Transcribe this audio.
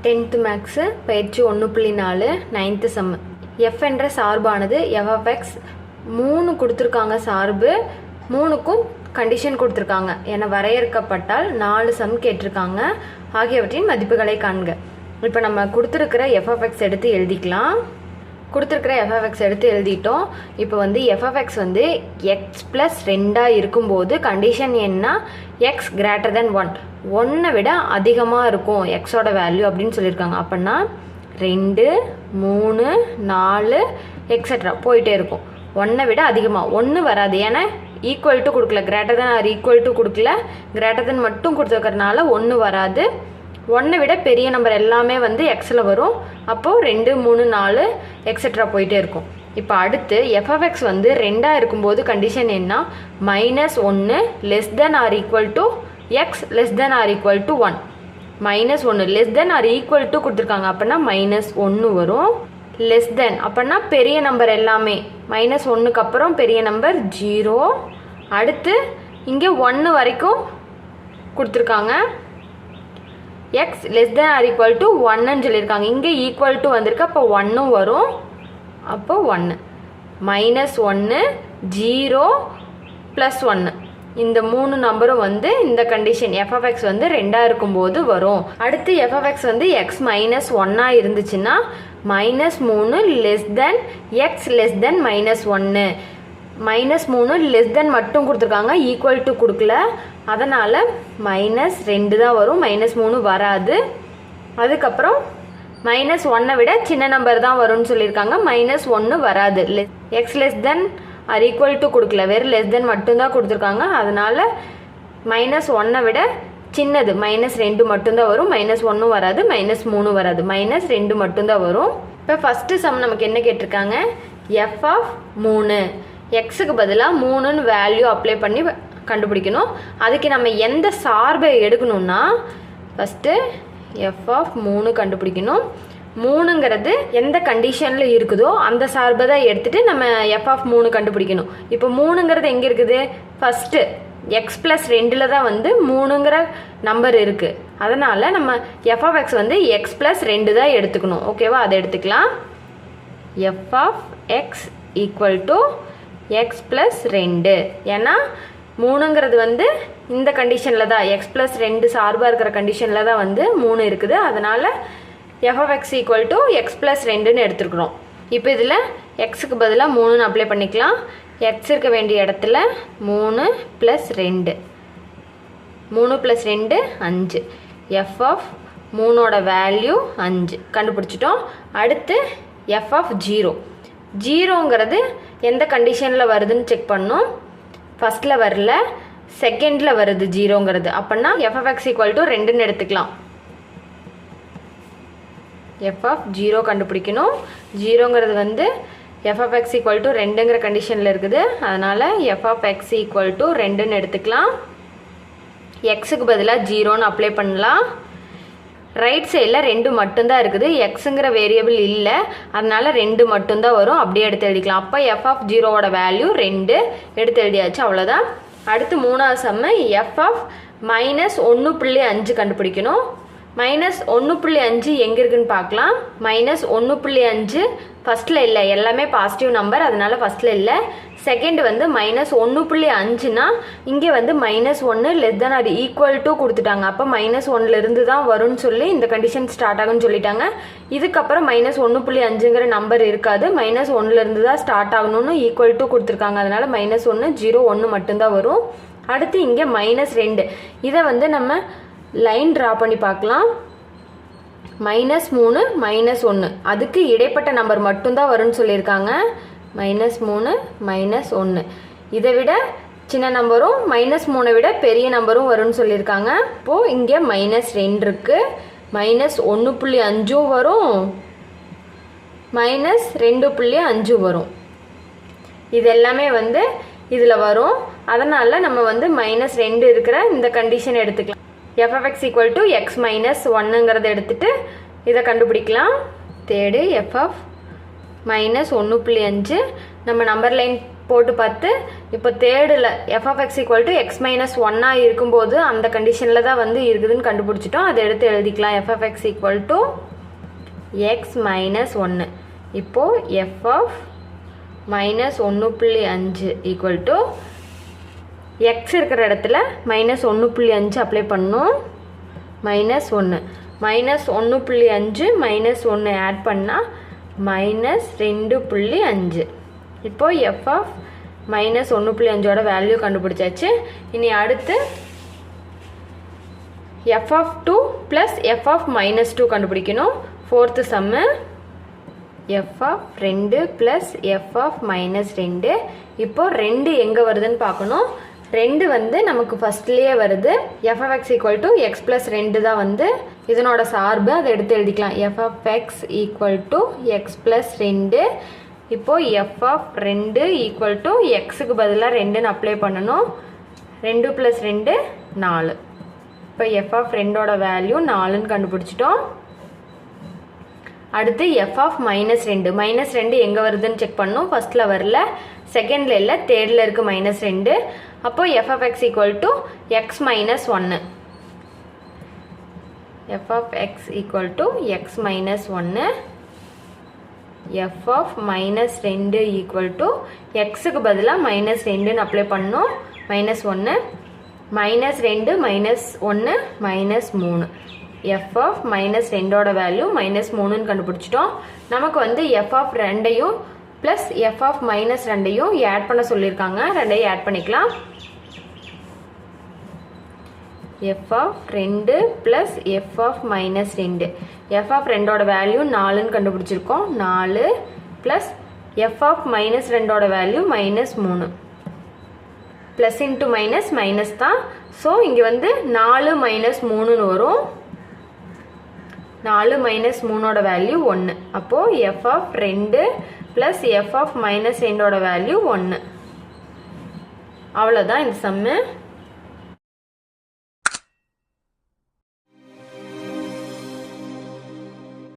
10th maths பயிற்சி 1.4 9th some. F என்ற சார்பானது எஃப்எக்ஸ் 3 கொடுத்துருக்காங்க. சார்பு 3க்கும் கண்டிஷன் கொடுத்துருக்காங்க என வரையறுக்கப்பட்டால் 4 சம் கேட்டிருக்காங்க. ஆகியவற்றின் மதிப்புகளை காண்க. இப்போ நம்ம கொடுத்துருக்கிற எஃப்எக்ஸ் எடுத்து எழுதிக்கலாம். கொடுத்துருக்கிற எஃப்எக்ஸ் எடுத்து எழுதிட்டோம். இப்போ வந்து எஃப்எக்ஸ் வந்து எக்ஸ் ப்ளஸ் 2 இருக்கும்போது கண்டிஷன் என்ன? எக்ஸ் கிரேட்டர் தென் 1, 1 விட அதிகமாக இருக்கும் எக்ஸோட வேல்யூ அப்படின்னு சொல்லியிருக்காங்க. அப்படின்னா 2 3 4 எக்ஸட்ரா போயிட்டே இருக்கும். 1 விட அதிகமாக 1 வராது. ஏன்னா ஈக்குவல் டு கொடுக்கல, greater than or equal to கொடுக்கல, கிரேட்டர் தென் மட்டும் கொடுத்துருக்கறனால 1 வராது. 1 விட பெரிய நம்பர் எல்லாமே வந்து எக்ஸில் வரும். அப்போது 2 3 4 எக்ஸட்ரா போயிட்டே இருக்கும். இப்போ அடுத்து எஃப்எக்ஸ் வந்து 2 இருக்கும்போது கண்டிஷன் என்ன? -1 less than or equal to x less than or equal to 1. -1 less than or equal to கொடுத்துருக்காங்க. அப்படின்னா -1 வரும். லெஸ் தென் அப்படின்னா பெரிய நம்பர் எல்லாமே, -1க்கு அப்புறம் பெரிய நம்பர் 0. அடுத்து இங்கே 1 வரைக்கும் கொடுத்துருக்காங்க. X less than or equal to 1ன்னு சொல்லியிருக்காங்க. இங்கே ஈக்குவல் டு வந்திருக்கு, அப்போ 1 வரும். அப்போ 1 -1 0 +1 இந்த 3 நம்பரும் வந்து இந்த கண்டிஷன் எஃப்எக்ஸ் வந்து 2 இருக்கும்போது வரும். அடுத்து எஃப்எக்ஸ் வந்து எக்ஸ் -1 இருந்துச்சுன்னா -3 லெஸ் தென் எக்ஸ் லெஸ் தென் -1. -3 லெஸ் தென் மட்டும் கொடுத்துருக்காங்க, ஈக்குவல் டு கொடுக்கல. அதனால் -2 தான் வரும், -3 வராது. அதுக்கப்புறம் -1 விட சின்ன நம்பர் தான் வரும்னு சொல்லியிருக்காங்க. -1 வராது. X less than or equal to கொடுக்கல, வெறும் லெஸ் தென் மட்டும்தான் கொடுத்துருக்காங்க. அதனால் -1 விட சின்னது -2 மட்டும்தான் வரும். -1 வராது, -3 வராது, -2 மட்டும்தான் வரும். இப்போ ஃபஸ்ட்டு சம் நமக்கு என்ன கேட்டிருக்காங்க? எஃப் ஆஃப் 3, எக்ஸுக்கு பதிலாக 3ன்னு வேல்யூ அப்ளை பண்ணி கண்டுபிடிக்கணும். அதுக்கு நம்ம எந்த சார்பை எடுக்கணும்னா ஃபஸ்ட்டு எஃப் ஆஃப் 3 கண்டுபிடிக்கணும். 3ங்கிறது எந்த கண்டிஷனில் இருக்குதோ அந்த சார்பை தான் எடுத்துகிட்டு நம்ம எஃப் ஆஃப் 3 கண்டுபிடிக்கணும். இப்போ 3ங்கிறது எங்கே இருக்குது? ஃபஸ்ட்டு எக்ஸ் ப்ளஸ் 2ல் தான் வந்து 3ங்கிற நம்பர் இருக்குது. அதனால் நம்ம எஃப் ஆஃப் எக்ஸ் வந்து எக்ஸ் ப்ளஸ் 2 தான் எடுத்துக்கணும். ஓகேவா? அதை எடுத்துக்கலாம். F of x equal to x plus 2. ஏன்னா 3ங்கிறது வந்து இந்த கண்டிஷனில் தான், எக்ஸ் ப்ளஸ் 2 சார்பாக இருக்கிற கண்டிஷனில் தான் வந்து 3 இருக்குது. அதனால் f x equal to x plus 2ன்னு எடுத்துருக்குறோம். இப்போ இதில் எக்ஸுக்கு பதிலாக 3ன்னு அப்ளை பண்ணிக்கலாம். எக்ஸ் இருக்க வேண்டிய இடத்துல 3 + 2, 3 + 2 5. எஃப் ஆஃப் 3ஓட வேல்யூ 5 கண்டுபிடிச்சிட்டோம். அடுத்து எஃப் ஆஃப் 0, 0ங்கிறது எந்த கண்டிஷனில் வருதுன்னு செக் பண்ணோம். ஃபஸ்ட்டில் வரல, செகண்டில் வருது 0ங்கிறது. அப்படின்னா எஃப்எக்ஸ் ஈக்குவல் டு 2ன்னு எடுத்துக்கலாம். எஃப் ஆஃப் 0 கண்டுபிடிக்கணும். 0ங்கிறது வந்து எஃப்எக்ஸ் ஈக்குவல் டு 2ங்கிற கண்டிஷனில் இருக்குது. அதனால் எஃப்எக்ஸ் ஈக்குவல் டு 2ன்னு எடுத்துக்கலாம். எக்ஸுக்கு பதிலாக 0ன்னு அப்ளை பண்ணலாம். ரைட் சைடில் 2 மட்டும்தான் இருக்குது, எக்ஸுங்கிற வேரியபிள் இல்லை. அதனால் 2 மட்டும்தான் வரும். அப்படியே எடுத்து எழுதிக்கலாம். அப்போ எஃப் ஆஃப் 0ஓட வேல்யூ 2 எடுத்து எழுதியாச்சு. அவ்வளோதான். அடுத்து 3வது சம்மு எஃப் ஆஃப் -1.5 கண்டுபிடிக்கணும். -1.5 எங்கே இருக்குன்னு பார்க்கலாம். -1.5 ஃபஸ்ட்டில் இல்லை, எல்லாமே பாசிட்டிவ் நம்பர், அதனால ஃபஸ்ட்டில் இல்லை. செகண்ட் வந்து -1.5னா இங்கே வந்து -1 less than or equal to கொடுத்துட்டாங்க. அப்போ -1லேருந்து தான் வரும்னு சொல்லி இந்த கண்டிஷன் ஸ்டார்ட் ஆகுன்னு சொல்லிட்டாங்க. இதுக்கப்புறம் -1.5ங்கிற நம்பர் இருக்காது, -1லேருந்து தான் ஸ்டார்ட் ஆகணும்னு ஈக்குவல் டு கொடுத்துருக்காங்க. அதனால் -1 0 1 மட்டும்தான் வரும். அடுத்து இங்கே -2, இதை வந்து நம்ம லைன் ட்ரா பண்ணி பார்க்கலாம். -3 -1 அதுக்கு இடைப்பட்ட நம்பர் மட்டும்தான் வரும்னு சொல்லியிருக்காங்க. -3 -1 இதை விட சின்ன நம்பரும் -3 விட பெரிய நம்பரும் வரும்னு சொல்லியிருக்காங்க. இப்போது இங்கே -2 இருக்குது, -1.5 வரும், -2.5 வரும். இது எல்லாமே வந்து இதில் வரும். அதனால் நம்ம வந்து -2 இருக்கிற இந்த கண்டிஷன் எடுத்துக்கலாம். எஃப்எக்ஸ் ஈக்குவல் டு எக்ஸ் -1ங்கிறத எடுத்துகிட்டு இதை கண்டுபிடிக்கலாம். தேர்டு எஃப் ஆஃப் -1.5 நம்ம நம்பர் லைன் போட்டு பார்த்து இப்போ தேர்டில் f of x equal to x minus ஒன்னாக இருக்கும்போது அந்த கண்டிஷனில் தான் வந்து இருக்குதுன்னு கண்டுபிடிச்சிட்டோம். அதை எடுத்து எழுதிக்கலாம். F of x equal to x minus ஒன்று. இப்போது f of -1.5 equal to x இருக்கிற இடத்துல -1.5 அப்ளை பண்ணணும். -1 -1.5 -1 ஆட் பண்ணால் -2.5. இப்போ எஃப் ஆஃப் -1.5ஓட வேல்யூ கண்டுபிடிச்சாச்சு. இனி அடுத்து F of 2 plus F of -2 கண்டுபிடிக்கணும். Fourth sum F of 2 plus F of -2. இப்போ 2 எங்கே வருதுன்னு பார்க்கணும். 2 வந்து நமக்கு ஃபஸ்ட்லேயே வருது. F of x equal to x plus 2 தான் வந்து இதனோட சார்பு. அதை எடுத்து எழுதிக்கலாம். F of x equal to x plus 2. இப்போது எஃப் ஆஃப் 2 ஈக்குவல் டு எக்ஸுக்கு பதிலாக 2ன்னு அப்ளை பண்ணணும். 2 + 2 4. இப்போ எஃப் ஆஃப் 2ஓட வேல்யூ 4ன்னு கண்டுபிடிச்சிட்டோம். அடுத்து எஃப் ஆஃப் -2. -2 எங்கே வருதுன்னு செக் பண்ணணும். ஃபஸ்ட்டில் வரல, செகண்டில் இல்லை, தேர்டில் இருக்குது -2. அப்போது f of x equal to x minus 1. F of x equal to x minus 1. F of -2 equal to எக்ஸுக்கு பதிலாக -2ன்னு அப்ளை பண்ணணும். -1 -2 -1 -3. எஃப் ஆஃப் -2ஓட வேல்யூ -3ன்னு கண்டுபிடிச்சிட்டோம். நமக்கு வந்து எஃப் ஆஃப் 2ஐயும் ப்ளஸ் எஃப் ஆஃப் -2ஐயும் ஆட் பண்ண சொல்லியிருக்காங்க. 2ஐயும் ஆட் பண்ணிக்கலாம். F of 2 plus F of -2. F of 2ஓட வேல்யூ 4ன்னு கண்டுபிடிச்சிருக்கோம். 4 ப்ளஸ் எஃப் ஆஃப் -2ஓட value -3. Plus into minus minus தான். ஸோ இங்கே வந்து 4 - 3ன்னு வரும். 4 - 3ஓட வேல்யூ 1. அப்போது f of 2 plus F of -2ஓட வேல்யூ 1. அவ்வளோதான் இந்த சம்மு.